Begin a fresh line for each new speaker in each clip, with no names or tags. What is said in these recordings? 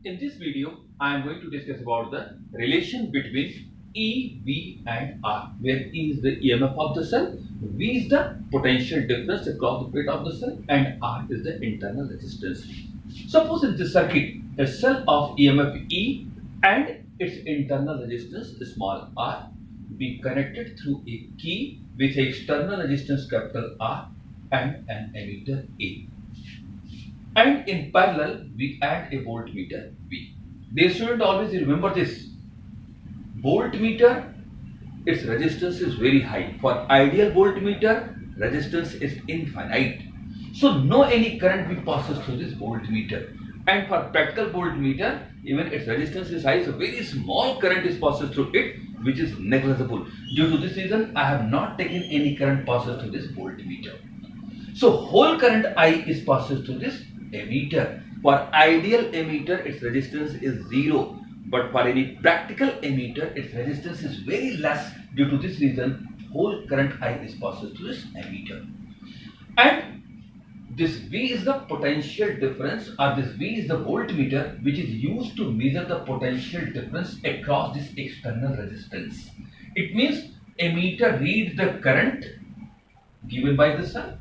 In this video, I am going to discuss about the relation between E, V and R, where E is the EMF of the cell, V is the potential difference across the plate of the cell, and R is the internal resistance. Suppose in this circuit, a cell of EMF E and its internal resistance small r be connected through a key with external resistance capital R and an emitter A. And in parallel, we add a voltmeter V. They shouldn't always remember this. Voltmeter, its resistance is very high. For ideal voltmeter, resistance is infinite. So no any current will passes through this voltmeter. And for practical voltmeter, even its resistance is high, so very small current is passes through it, which is negligible. Due to this reason, I have not taken any current passes through this voltmeter. So whole current I is passes through this emitter. For ideal emitter, its resistance is 0. But for any practical emitter, its resistance is very less. Due to this reason, whole current I is passes through this emitter. And this V is the potential difference, or this V is the voltmeter, which is used to measure the potential difference across this external resistance. It means emitter reads the current given by the cell,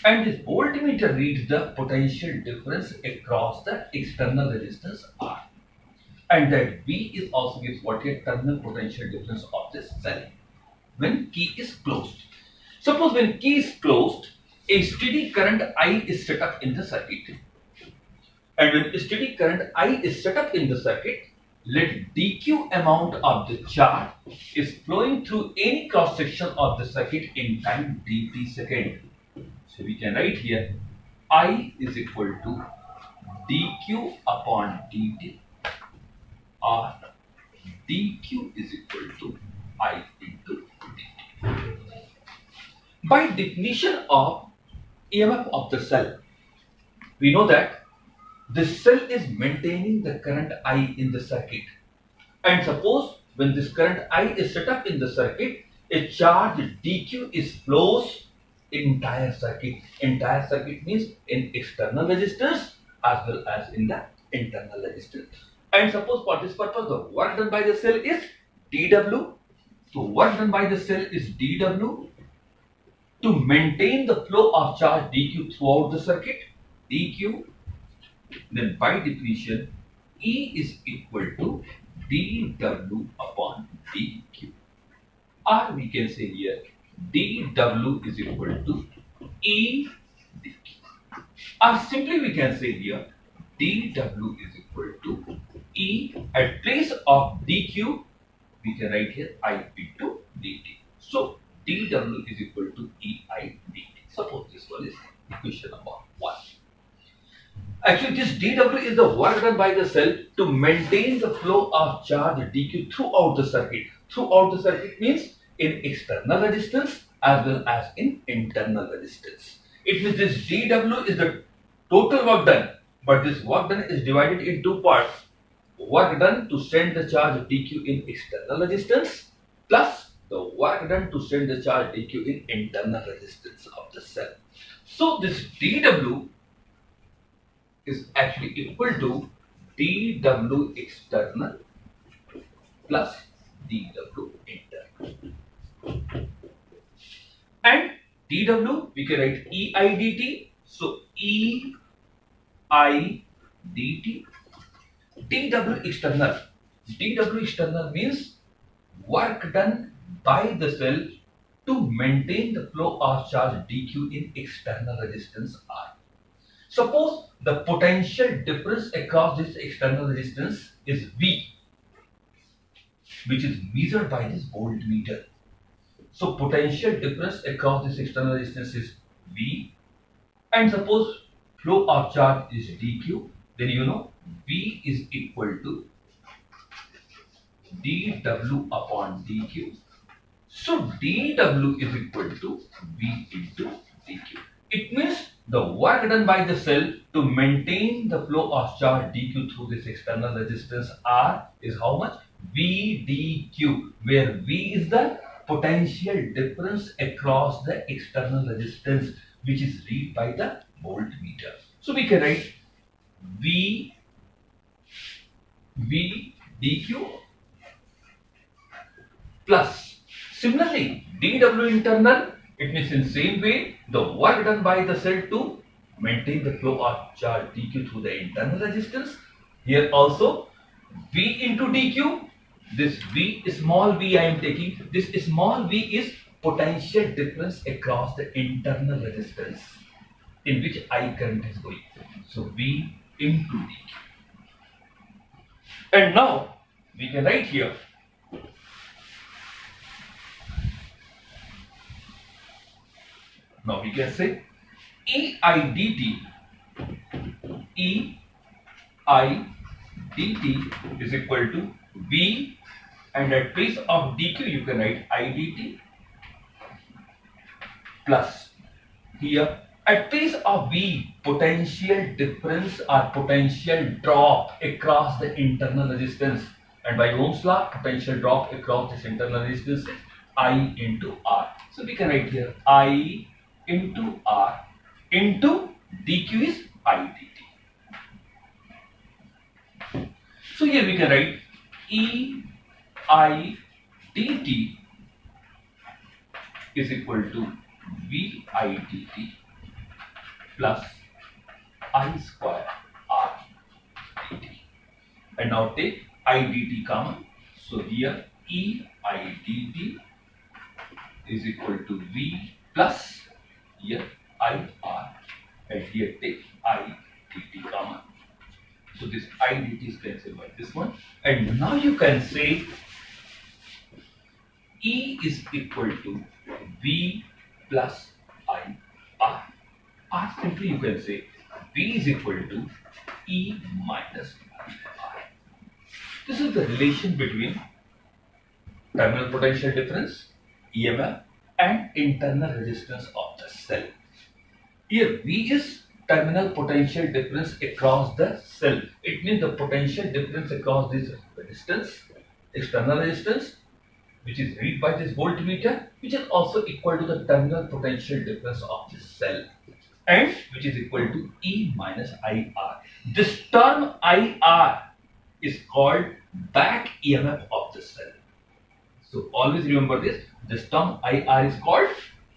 and this voltmeter reads the potential difference across the external resistance R. And that V is also gives what is terminal potential difference of this cell when key is closed. Suppose when key is closed, a steady current I is set up in the circuit. And when a steady current I is set up in the circuit, let dq amount of the charge is flowing through any cross section of the circuit in time dt second. So we can write here I is equal to dq upon dt, or dq is equal to I into dt. By definition of EMF of the cell, we know that the cell is maintaining the current I in the circuit. And suppose when this current I is set up in the circuit, a charge dq is flows in entire circuit. Entire circuit means in external resistance as well as in the internal resistance. And suppose for this purpose, the work done by the cell is dW. So work done by the cell is dW to maintain the flow of charge dq throughout the circuit. dq, then by definition, E is equal to dW upon dq. Or we can say here dW is equal to E dq. Or simply we can say here dW is equal to E, at place of dq, we can write here I into dt. So dW is equal to EI dt. Suppose this one is equation number 1. Actually, this dW is the work done by the cell to maintain the flow of charge dq throughout the circuit. Throughout the circuit means in external resistance as well as in internal resistance. It means this dW is the total work done, but this work done is divided in two parts. Work done to send the charge dq in external resistance plus the work done to send the charge dq in internal resistance of the cell. So this dW is actually equal to dW external plus dW internal. And dW we can write EI dt. So EI dt. dW external. dW external means work done by the cell to maintain the flow of charge dq in external resistance R. Suppose the potential difference across this external resistance is V, which is measured by this voltmeter. So potential difference across this external resistance is V, and suppose flow of charge is dq, then you know V is equal to dW upon dq. So dW is equal to V into dq. It means the work done by the cell to maintain the flow of charge dq through this external resistance R is how much? V dq, where V is the potential difference across the external resistance, which is read by the voltmeter. So we can write V V dq plus similarly dw internal, it means in same way the work done by the cell to maintain the flow of charge dq through the internal resistance. Here also V into dq, this V small v I am taking, this small v is potential difference across the internal resistance in which I current is going. So V into dq. And now we can write here now we can say EI dt is equal to V, and at place of dq you can write I dt plus here at place of V potential difference or potential drop across the internal resistance, and by Ohm's law potential drop across this internal resistance is I into R. So we can write here I into R into dq is I dt. So here we can write E I dt is equal to V I dt plus I square R dt. And now take I dt common. So here E I dt is equal to V plus here I R, and here take I dt common. So this I dt is cancelled by this one, and now you can say E is equal to V plus I R. Or simply you can say V is equal to E minus I R. This is the relation between terminal potential difference, EMF, and internal resistance of the cell. Here V is terminal potential difference across the cell. It means the potential difference across this resistance, external resistance, which is read by this voltmeter, which is also equal to the terminal potential difference of the cell, and which is equal to E minus IR. This term IR is called back EMF of the cell. So always remember this term IR is called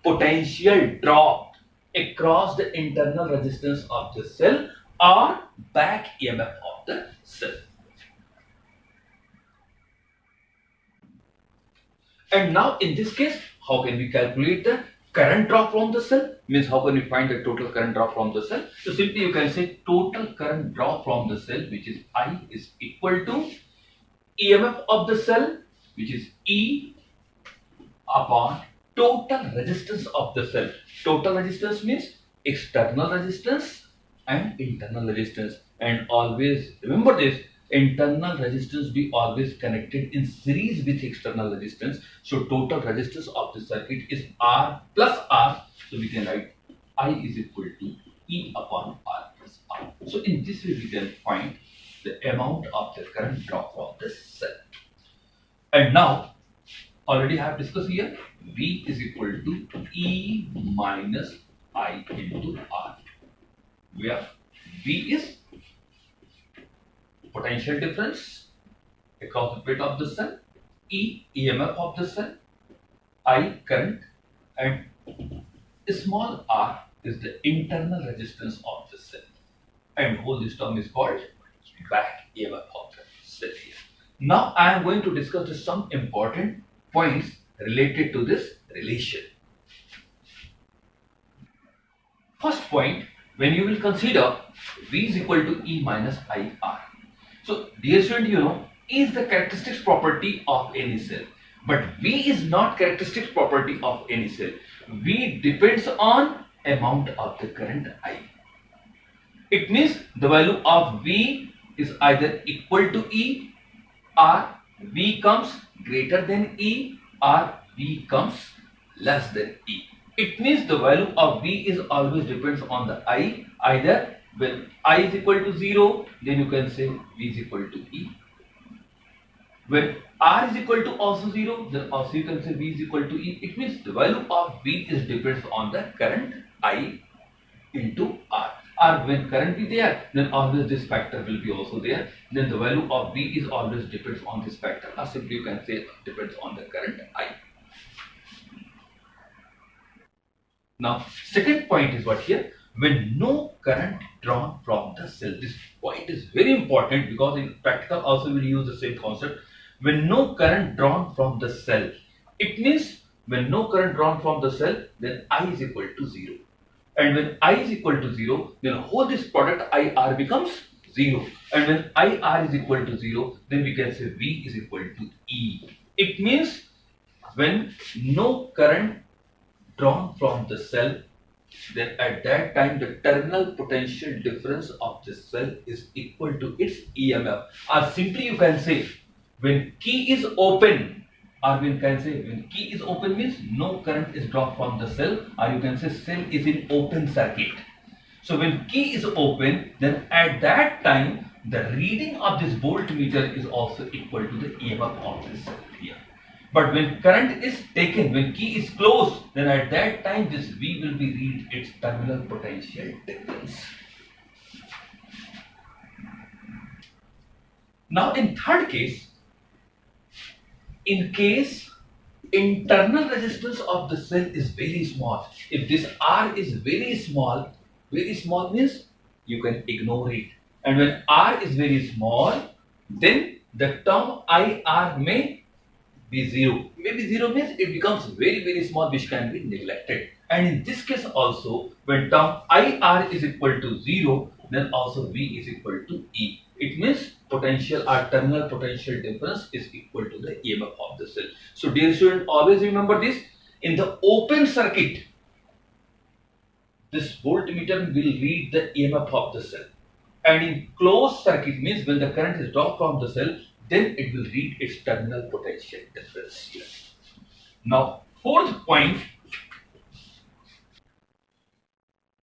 potential drop across the internal resistance of the cell or back EMF of the cell. And now in this case, how can we calculate the current drop from the cell? Means how can we find the total current drop from the cell? So simply you can say total current drop from the cell, which is I, is equal to EMF of the cell, which is E upon total resistance of the cell. Total resistance means external resistance and internal resistance. And always remember this, internal resistance be always connected in series with external resistance. So total resistance of the circuit is R plus R. So we can write I is equal to E upon R plus R. So in this way we can find the amount of the current drop from the cell. And now already I have discussed here, V is equal to E minus I into R, where V is potential difference across the plate of the cell, E EMF of the cell, I current, and small r is the internal resistance of the cell, and whole this term is called back EMF of the cell here. Now I am going to discuss some important points related to this relation. First point, when you will consider V is equal to E minus IR. So dear student, you know, E is the characteristics property of any cell, but V is not characteristics property of any cell. V depends on amount of the current I. It means the value of V is either equal to E, or V comes greater than E, or V comes less than E. It means the value of V is always depends on the I. Either when I is equal to 0, then you can say V is equal to E. When R is equal to also 0, then also you can say V is equal to E. It means the value of V is depends on the current I into R. or when current be there, then always this factor will be also there. Then the value of V is always depends on this factor, or simply you can say depends on the current I. Now, second point is what here? When no current drawn from the cell. This point is very important because in practical also we will use the same concept. When no current drawn from the cell, it means when no current drawn from the cell, then I is equal to 0. And when I is equal to 0, then whole this product IR becomes 0. And when IR is equal to 0, then we can say V is equal to E. It means when no current drawn from the cell, then at that time the terminal potential difference of the cell is equal to its EMF. Or simply you can say when key is open, or we can say when key is open means no current is drawn from the cell, or you can say cell is in open circuit. So when key is open, then at that time the reading of this voltmeter is also equal to the EMF of this cell here. But when current is taken, when key is closed, then at that time this V will be read its terminal potential difference. Now in third case, in case internal resistance of the cell is very small. If this R is very small means you can ignore it. And when R is very small, then the term IR may be 0. Maybe 0 means it becomes very, very small, which can be neglected. And in this case also, when term IR is equal to 0, then also V is equal to E. It means potential or terminal potential difference is equal to the EMF of the cell. So dear student, always remember this. In the open circuit, this voltmeter will read the EMF of the cell. And in closed circuit means when the current is drawn from the cell, then it will read its terminal potential difference here. Now, fourth point.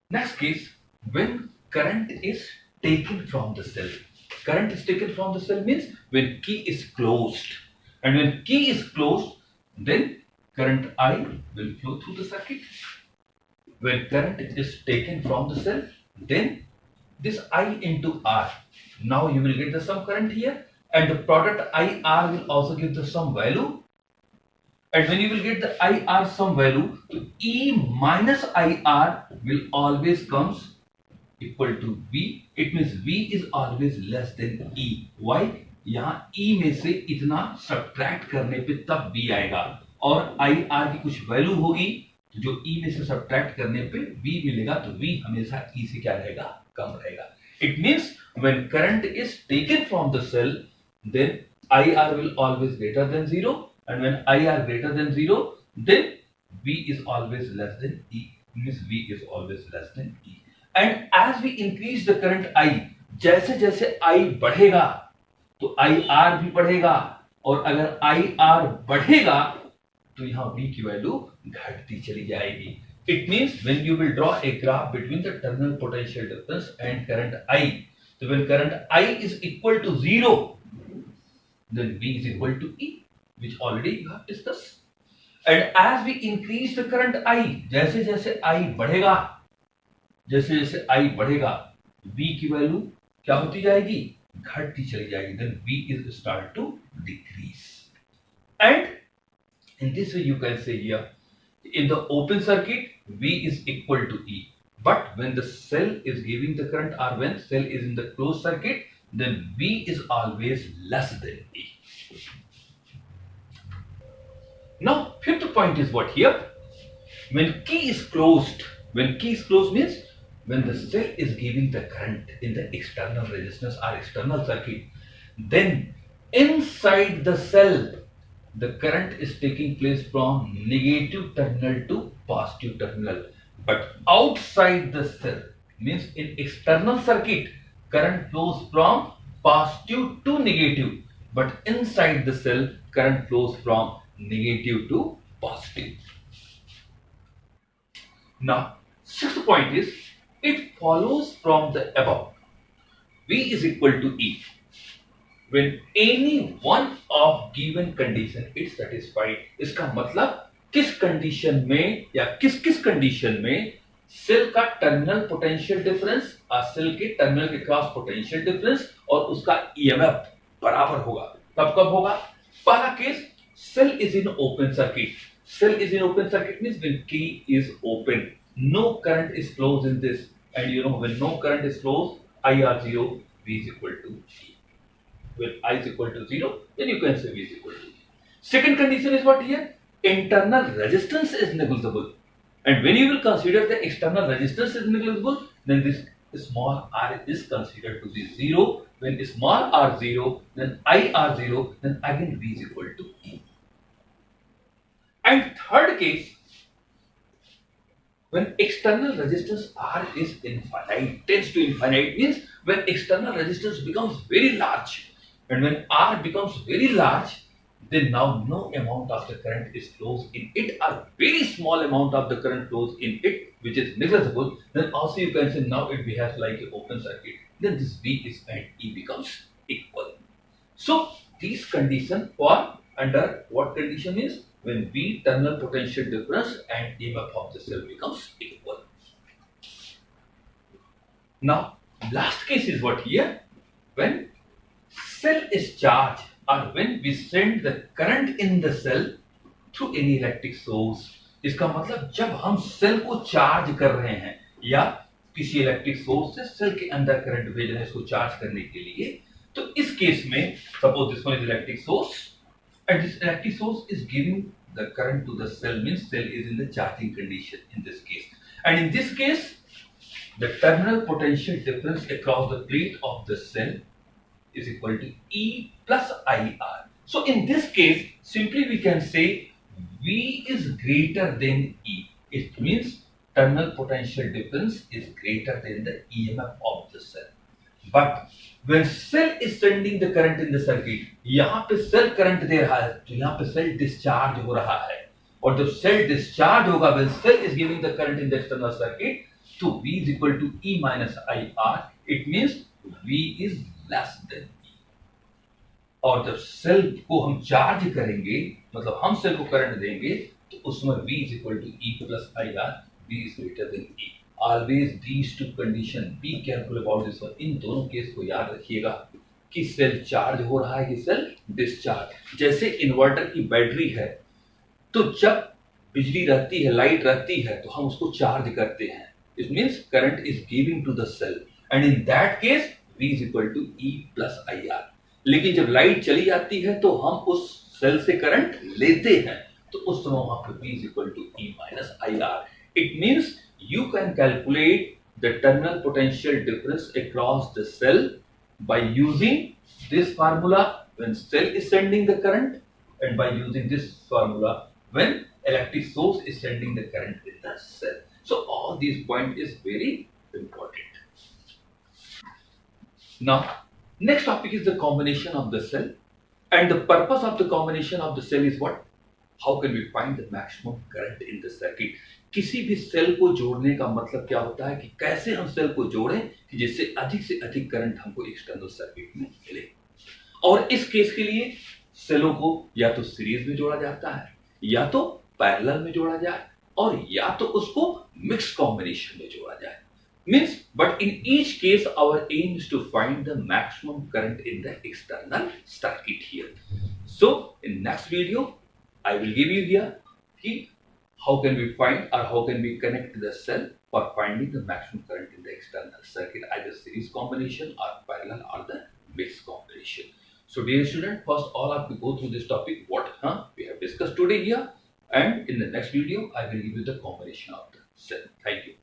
Next case, when current is taken from the cell. Current is taken from the cell means when key is closed. And when key is closed, then current I will flow through the circuit. When current is taken from the cell, then this I into R. Now you will get the some current here. And the product IR will also give the some value. And when you will get the IR some value, E minus IR will always comes equal to V. It means V is always less than E. Why? यहाँ E में से इतना subtract करने पे तब V आएगा और IR की कुछ वैल्यू होगी जो E में से सब्ट्रैक्ट करने पे V मिलेगा, तो V हमेशा E से क्या रहेगा? कम रहेगा. It means when current is taken from the cell, then IR will always greater than 0, and when IR greater than 0, then V is always less than E. Means V is always less than E. And as we increase the current I, जैसे जैसे I बढ़ेगा तो IR भी बढ़ेगा, और अगर IR बढ़ेगा तो यहाँ V की वैल्यू घटती चली जाएगी. It means when you will draw a graph between the terminal potential difference and current I, so when current I is equal to 0, then V is equal to E, which already you have discussed. And as we increase the current I, जैसे जैसे I बढ़ेगा, जैसे जैसे I बढ़ेगा, V की value क्या होती जाएगी? घटती चली जाएगी. Then V is start to decrease. And in this way you can say here, in the open circuit, V is equal to E. But when the cell is giving the current, or when cell is in the closed circuit, then V is always less than E. Now, fifth point is what here? When key is closed means when the cell is giving the current in the external resistance or external circuit, then inside the cell, the current is taking place from negative terminal to positive terminal. But outside the cell means in external circuit, current flows from positive to negative. But inside the cell, current flows from negative to positive. Now, sixth point is, it follows from the above. V is equal to E. When any one of given condition is satisfied, इसका मतलब किस condition में या किस किस condition में cell का terminal potential difference और सेल के टर्मिनल के क्रॉस पोटेंशियल डिफरेंस और उसका ईएमएफ बराबर होगा। तब कब होगा? पहला केस, cell is in open circuit. Cell is in open circuit means when key is open, no current is flows in this, and you know when no current is flows, IR0, V is equal to G. When I is equal to 0, then you can say V is equal to G. Second condition is what here? Internal resistance is negligible. And when you will consider the external resistance is negligible, then this small r is considered to be 0. When small r 0, then IR0, then again V is equal to E. And third case, when external resistance R is infinite, tends to infinite, means when external resistance becomes very large, and when R becomes very large, then now no amount of the current is flows in it, or very small amount of the current flows in it, which is negligible, then also you can say now it behaves like an open circuit, then this V is and E becomes equal. So these condition for under what condition is when V terminal potential difference and EMF of the cell becomes equal. Now last case is what here, when cell is charged or when we send the current in the cell through any electric source. इसका मतलब जब हम cell को charge कर रहे हैं या किसी इलेक्ट्रिक सोर्स से सेल के अंदर करंट भेज रहे हैं इसको चार्ज करने के लिए, तो इस केस में suppose this one is electric source and this electric source is giving the current to the cell, means cell is in the charging condition in this case, and in this case the terminal potential difference across the plate of the cell is equal to E plus IR. So in this case simply we can say V is greater than E. It means terminal potential difference is greater than the EMF of the cell. But when cell is sending the current in the circuit, यहाँ पे cell current दे रहा है तो यहाँ पे cell discharge हो रहा है, और जब सेल डिस्चार्ज होगा when cell is giving the current in the external circuit, तो V is equal to E minus IR. It means V is less than E. और जब सेल को हम चार्ज करेंगे, मतलब हम सेल को करंट देंगे, तो उसमें V is equal to E plus IR, V is greater than E. Always these two condition, be careful about this one. इन दोनों केस को याद रखिएगा कि सेल चार्ज हो रहा है कि सेल डिस्चार्ज। जैसे इन्वर्टर की बैटरी है, तो जब बिजली रहती है, लाइट रहती है, तो हम उसको चार्ज करते हैं। It means current is giving to the cell, and in that case V is equal to E plus IR. लेकिन जब लाइट चली जाती है तो हम उस सेल से करंट लेते हैं, तो उस समय वहां पर V is equal to E minus IR. It means you can calculate the terminal potential difference across the cell by using this formula when cell is sending the current, and by using this formula when electric source is sending the current in the cell. So all these points is very important. Now next topic is the combination of the cell, and the purpose of the combination of the cell is what? How can we find the maximum current in the circuit? किसी भी cell को जोड़ने का मतलब क्या होता है कि कैसे हम सेल को जोड़ें कि जिससे अधिक से अधिक करंट हमको एक्सटर्नल सर्किट में मिले। और इस केस के लिए सेलों को या तो सीरीज में जोड़ा जाता है, या तो पैरेलल में जोड़ा जाए, और या तो उसको मिक्स कॉम्बिनेशन में जोड़ा जाए। Means but in each case our aim is to find the maximum current in the external circuit here. So in next video I will give you here how can we find or how can we connect the cell for finding the maximum current in the external circuit, either series combination or parallel or the mixed combination. So dear student, first all of you go through this topic what we have discussed today here, and in the next video I will give you the combination of the cell. Thank you.